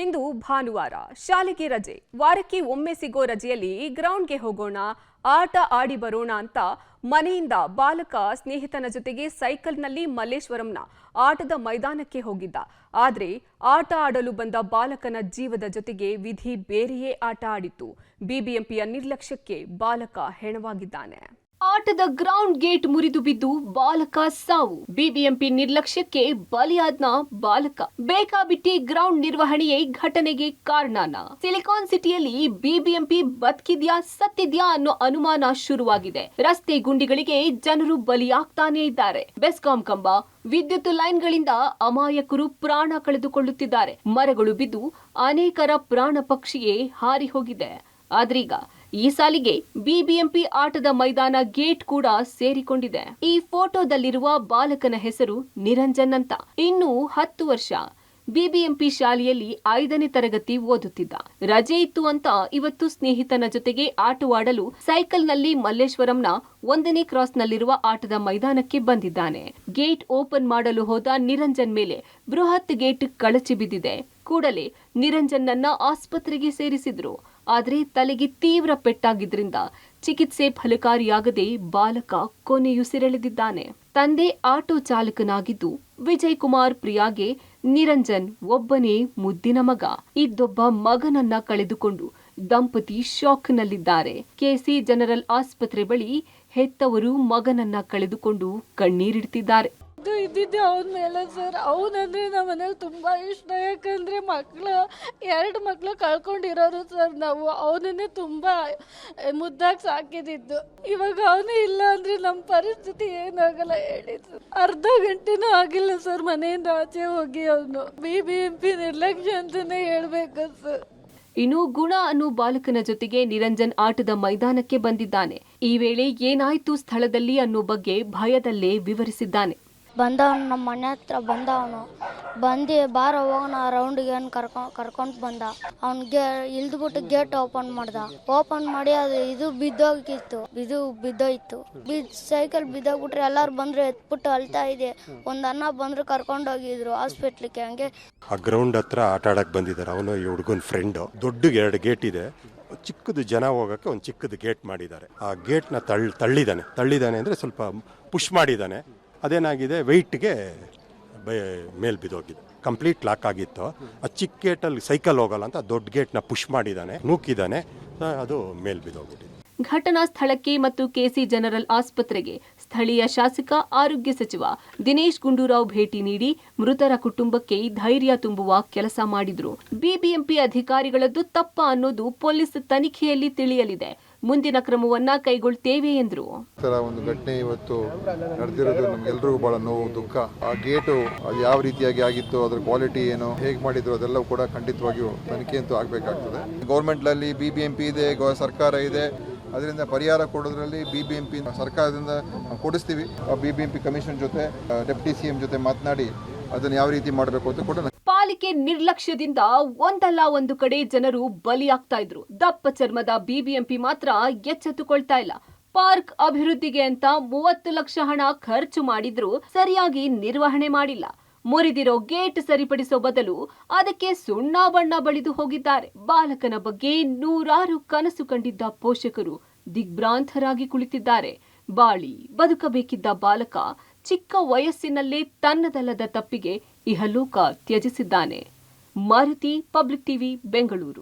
ಇಂದು ಭಾನುವಾರ, ಶಾಲೆಗೆ ರಜೆ. ವಾರಕ್ಕೆ ಒಮ್ಮೆ ಸಿಗೋ ರಜೆಯಲ್ಲಿ ಗ್ರೌಂಡ್ಗೆ ಹೋಗೋಣ, ಆಟ ಆಡಿ ಬರೋಣ ಅಂತ ಮನೆಯಿಂದ ಬಾಲಕ ಸ್ನೇಹಿತನ ಜೊತೆಗೆ ಸೈಕಲ್ನಲ್ಲಿ ಮಲ್ಲೇಶ್ವರಂನ ಆಟದ ಮೈದಾನಕ್ಕೆ ಹೋಗಿದ್ದ. ಆದ್ರೆ ಆಟ ಆಡಲು ಬಂದ ಬಾಲಕನ ಜೀವದ ಜೊತೆಗೆ ವಿಧಿ ಬೇರೆಯೇ ಆಟ ಆಡಿತ್ತು. ಬಿಬಿಎಂಪಿಯ ನಿರ್ಲಕ್ಷ್ಯಕ್ಕೆ ಬಾಲಕ ಹೆಣವಾಗಿದ್ದಾನೆ. ಆಟದ ಗ್ರೌಂಡ್ ಗೇಟ್ ಮುರಿದು ಬಿದ್ದು ಬಾಲಕ ಸಾವು. ಬಿಬಿಎಂಪಿ ನಿರ್ಲಕ್ಷ್ಯಕ್ಕೆ ಬಲಿಯಾದ್ನ ಬಾಲಕ. ಬೇಕಾಬಿಟ್ಟಿ ಗ್ರೌಂಡ್ ನಿರ್ವಹಣೆಯೇ ಘಟನೆಗೆ ಕಾರಣನ. ಸಿಲಿಕಾನ್ ಸಿಟಿಯಲ್ಲಿ ಬಿಬಿಎಂಪಿ ಬದುಕಿದ್ಯಾ ಸತ್ತಿದ್ಯಾ ಅನ್ನೋ ಅನುಮಾನ ಶುರುವಾಗಿದೆ. ರಸ್ತೆ ಗುಂಡಿಗಳಿಗೆ ಜನರು ಬಲಿಯಾಗ್ತಾನೆ ಇದ್ದಾರೆ. ಬೆಸ್ಕಾಂ ಕಂಬ, ವಿದ್ಯುತ್ ಲೈನ್ಗಳಿಂದ ಅಮಾಯಕರು ಪ್ರಾಣ ಕಳೆದುಕೊಳ್ಳುತ್ತಿದ್ದಾರೆ. ಮರಗಳು ಬಿದ್ದು ಅನೇಕರ ಪ್ರಾಣ ಪಕ್ಷಿಯೇ ಹಾರಿ ಹೋಗಿದೆ. ಆದ್ರೀಗ ಈ ಸಾಲಿಗೆ ಬಿಬಿಎಂಪಿ ಆಟದ ಮೈದಾನ ಗೇಟ್ ಕೂಡ ಸೇರಿಕೊಂಡಿದೆ. ಈ ಫೋಟೋದಲ್ಲಿರುವ ಬಾಲಕನ ಹೆಸರು ನಿರಂಜನ್ ಅಂತ. ಇನ್ನೂ 10 ವರ್ಷ. ಬಿಬಿಎಂಪಿ ಶಾಲೆಯಲ್ಲಿ 5ನೇ ತರಗತಿ ಓದುತ್ತಿದ್ದ. ರಜೆ ಇತ್ತು ಅಂತ ಇವತ್ತು ಸ್ನೇಹಿತನ ಜೊತೆಗೆ ಆಟವಾಡಲು ಸೈಕಲ್ನಲ್ಲಿ ಮಲ್ಲೇಶ್ವರಂನ 1ನೇ ಕ್ರಾಸ್ನಲ್ಲಿರುವ ಆಟದ ಮೈದಾನಕ್ಕೆ ಬಂದಿದ್ದಾನೆ. ಗೇಟ್ ಓಪನ್ ಮಾಡಲು ಹೋದ ನಿರಂಜನ್ ಮೇಲೆ ಬೃಹತ್ ಗೇಟ್ ಕಳಚಿ ಬಿದ್ದಿದೆ. ಕೂಡಲೇ ನಿರಂಜನ್ನನ್ನ ಆಸ್ಪತ್ರೆಗೆ ಸೇರಿಸಿದ್ರು. ಆದ್ರೆ ತಲೆಗೆ ತೀವ್ರ ಪೆಟ್ಟಾಗಿದ್ರಿಂದ ಚಿಕಿತ್ಸೆ ಫಲಕಾರಿಯಾಗದೆ ಬಾಲಕ ಕೊನೆಯುಸಿರೆಳೆದಿದ್ದಾನೆ. ತಂದೆ ಆಟೋ ಚಾಲಕನಾಗಿದ್ದು ವಿಜಯ್ ಕುಮಾರ್ ಪ್ರಿಯಾಗೆ ನಿರಂಜನ್ ಒಬ್ಬನೇ ಮುದ್ದಿನ ಮಗ. ಇದ್ದೊಬ್ಬ ಮಗನನ್ನ ಕಳೆದುಕೊಂಡು ದಂಪತಿ ಶಾಕ್ನಲ್ಲಿದ್ದಾರೆ. ಕೆಸಿ ಜನರಲ್ ಆಸ್ಪತ್ರೆ ಬಳಿ ಹೆತ್ತವರು ಮಗನನ್ನ ಕಳೆದುಕೊಂಡು ಕಣ್ಣೀರಿಡ್ತಿದ್ದಾರೆ. ಇದ್ದಿದ್ದೆ ಅವನ ಮೇಲೆ ಸರ್. ಅವನಂದ್ರೆ ನಮ್ಮ ಮನೇಲಿ ತುಂಬಾ ಇಷ್ಟ. ಯಾಕಂದ್ರೆ ಎರಡು ಮಕ್ಳು ಕಳ್ಕೊಂಡಿರೋರು ಸರ್. ನಾವು ಅವನನ್ನೇ ತುಂಬಾ ಮುದ್ದಾಗಿ ಸಾಕಿದ್ದು. ಇವಾಗ ಅವನೇ ಇಲ್ಲ ಅಂದ್ರೆ ನಮ್ಮ ಪರಿಸ್ಥಿತಿ ಏನಾಗಲ್ಲ ಹೇಳಿ ಸರ್. ಅರ್ಧ ಗಂಟೆನೂ ಆಗಿಲ್ಲ ಸರ್ ಮನೆಯಿಂದ ಆಚೆ ಹೋಗಿ. ಅವನು ಬಿಬಿಎಂಪಿ ನಿರ್ಲಕ್ಷ್ಯ ಅಂತಾನೆ ಹೇಳ್ಬೇಕು ಸರ್. ಇನ್ನು ಗುಣ ಅನ್ನೋ ಬಾಲಕನ ಜೊತೆಗೆ ನಿರಂಜನ್ ಆಟದ ಮೈದಾನಕ್ಕೆ ಬಂದಿದ್ದಾನೆ. ಈ ವೇಳೆ ಏನಾಯ್ತು ಸ್ಥಳದಲ್ಲಿ ಅನ್ನೋ ಬಗ್ಗೆ ಭಯದಲ್ಲೇ ವಿವರಿಸಿದ್ದಾನೆ. ಬಂದವನು ನಮ್ಮ ಮನೆ ಹತ್ರ ಬಂದವನು ಬಂದು ಬಾರ ಹೋಗೋಣ ರೌಂಡ್ಗೆ ಕರ್ಕೊಂಡು ಬಂದ. ಅವ್ನಿಗೆ ಇಲ್ದ್ಬಿಟ್ಟು ಗೇಟ್ ಓಪನ್ ಓಪನ್ ಮಾಡಿ ಅದು ಇದು ಬಿದ್ದೋಯ್ತು. ಸೈಕಲ್ ಬಿದ್ದೋಗ್ಬಿಟ್ರೆ ಎಲ್ಲಾರು ಬಂದ್ರು ಎತ್ಬಿಟ್ಟು ಅಳ್ತಾ ಇದೆ. ಒಂದ್ ಅಣ್ಣ ಬಂದ್ರು ಕರ್ಕೊಂಡೋಗಿದ್ರು ಹಾಸ್ಪಿಟ್ಲಿಗೆ. ಹಂಗೆ ಆ ಗ್ರೌಂಡ್ ಹತ್ರ ಆಟ ಆಡಕ್ ಬಂದಿದ್ದಾರೆ. ಅವನು ಈ ಹುಡುಗನ ಫ್ರೆಂಡ್. ದೊಡ್ಡ 2 ಗೇಟ್ ಇದೆ. ಚಿಕ್ಕದು ಜನ ಹೋಗಕ್ಕೆ ಒಂದು ಚಿಕ್ಕದು ಗೇಟ್ ಮಾಡಿದ್ದಾರೆ. ಆ ಗೇಟ್ನ ತಳ್ಳಿದಾನೆ ಅಂದ್ರೆ ಸ್ವಲ್ಪ ಪುಷ್ ಮಾಡಿದ್ದಾನೆ. ಅದೇನಾಗಿದೆ, ವೆಯ್ಟ್ಗೆ ಮೇಲ್ ಬಿದ್ದೋಗಿದೆ. ಕಂಪ್ಲೀಟ್ ಲಾಕ್ ಆಗಿತ್ತು. ಆ ಚಿಕ್ಕ ಗೇಟಲ್ಲಿ ಸೈಕಲ್ ಹೋಗಲ್ಲ ಅಂತ ದೊಡ್ಡ ಗೇಟ್ನ ಪುಷ್ ಮಾಡಿದ್ದಾನೆ, ನೂಕಿದ್ದಾನೆ, ಅದು ಮೇಲ್ ಬಿದ್ದೋಗ್ಬಿಟ್ಟಿದೆ. ಘಟನಾ ಸ್ಥಳಕ್ಕೆ ಮತ್ತು ಕೆಸಿ ಜನರಲ್ ಆಸ್ಪತ್ರೆಗೆ ಸ್ಥಳೀಯ ಶಾಸಕ, ಆರೋಗ್ಯ ಸಚಿವ ದಿನೇಶ್ ಗುಂಡೂರಾವ್ ಭೇಟಿ ನೀಡಿ ಮೃತರ ಕುಟುಂಬಕ್ಕೆ ಧೈರ್ಯ ತುಂಬುವ ಕೆಲಸ ಮಾಡಿದ್ರು. ಬಿಬಿಎಂಪಿ ಅಧಿಕಾರಿಗಳದ್ದು ತಪ್ಪ ಅನ್ನೋದು ಪೊಲೀಸ್ ತನಿಖೆಯಲ್ಲಿ ತಿಳಿಯಲಿದೆ. ಮುಂದಿನ ಕ್ರಮವನ್ನ ಕೈಗೊಳ್ತೇವೆ ಎಂದರು. ಒಂದು ಘಟನೆ ಇವತ್ತು ನಡೆದಿರೋದು ನಮ್ಗೆಲ್ರಿಗೂ ಬಹಳ ನೋವು, ದುಃಖ. ಆ ಗೇಟು ಅದು ಯಾವ ರೀತಿಯಾಗಿ ಆಗಿತ್ತು, ಅದ್ರ ಕ್ವಾಲಿಟಿ ಏನು, ಹೇಗೆ ಮಾಡಿದ್ರು, ಅದೆಲ್ಲವೂ ಕೂಡ ಖಂಡಿತವಾಗಿಯೂ ತನಿಖೆ ಅಂತೂ ಆಗಬೇಕಾಗ್ತದೆ. ಗೌರ್ಮೆಂಟ್ನಲ್ಲಿ ಬಿಬಿಎಂಪಿ ಇದೆ, ಸರ್ಕಾರ ಇದೆ. ಅದರಿಂದ ಪರಿಹಾರ ಕೊಡೋದ್ರಲ್ಲಿ ಬಿಬಿಎಂಪಿ ಸರ್ಕಾರದಿಂದ ಕೊಡಿಸ್ತೀವಿ. ಬಿಬಿಎಂಪಿ ಕಮಿಷನ್ ಜೊತೆ, ಡೆಪ್ಟಿ ಸಿಎಂ ಜೊತೆ ಮಾತನಾಡಿ ಅದನ್ನು ಯಾವ ರೀತಿ ಮಾಡಬೇಕು ಅಂತ ಕೂಡ. ಪಾಲಿಕೆ ನಿರ್ಲಕ್ಷ್ಯದಿಂದ ಒಂದಲ್ಲ ಒಂದು ಕಡೆ ಜನರು ಬಲಿಯಾಗ್ತಾ ಇದ್ರು. ದಪ್ಪ ಚರ್ಮದ ಬಿಬಿಎಂಪಿ ಮಾತ್ರ ಎಚ್ಚೆತ್ತುಕೊಳ್ತಾ ಇಲ್ಲ. ಪಾರ್ಕ್ ಅಭಿವೃದ್ಧಿಗೆ ಅಂತ 30 ಲಕ್ಷ ಹಣ ಖರ್ಚು ಮಾಡಿದ್ರು ಸರಿಯಾಗಿ ನಿರ್ವಹಣೆ ಮಾಡಿಲ್ಲ. ಮುರಿದಿರೋ ಗೇಟ್ ಸರಿಪಡಿಸೋ ಬದಲು ಅದಕ್ಕೆ ಸುಣ್ಣ ಬಣ್ಣ ಬಳಿದು ಹೋಗಿದ್ದಾರೆ. ಬಾಲಕನ ಬಗ್ಗೆ ನೂರಾರು ಕನಸು ಕಂಡಿದ್ದ ಪೋಷಕರು ದಿಗ್ಭ್ರಾಂತರಾಗಿ ಕುಳಿತಿದ್ದಾರೆ. ಬಾಳಿ ಬದುಕಬೇಕಿದ್ದ ಬಾಲಕ ಚಿಕ್ಕ ವಯಸ್ಸಿನಲ್ಲೇ ತನ್ನದಲ್ಲದ ತಪ್ಪಿಗೆ ಇಹಲೋಕ ತ್ಯಜಿಸಿದ್ದಾನೆ. Maruti, public TV, Bengaluru.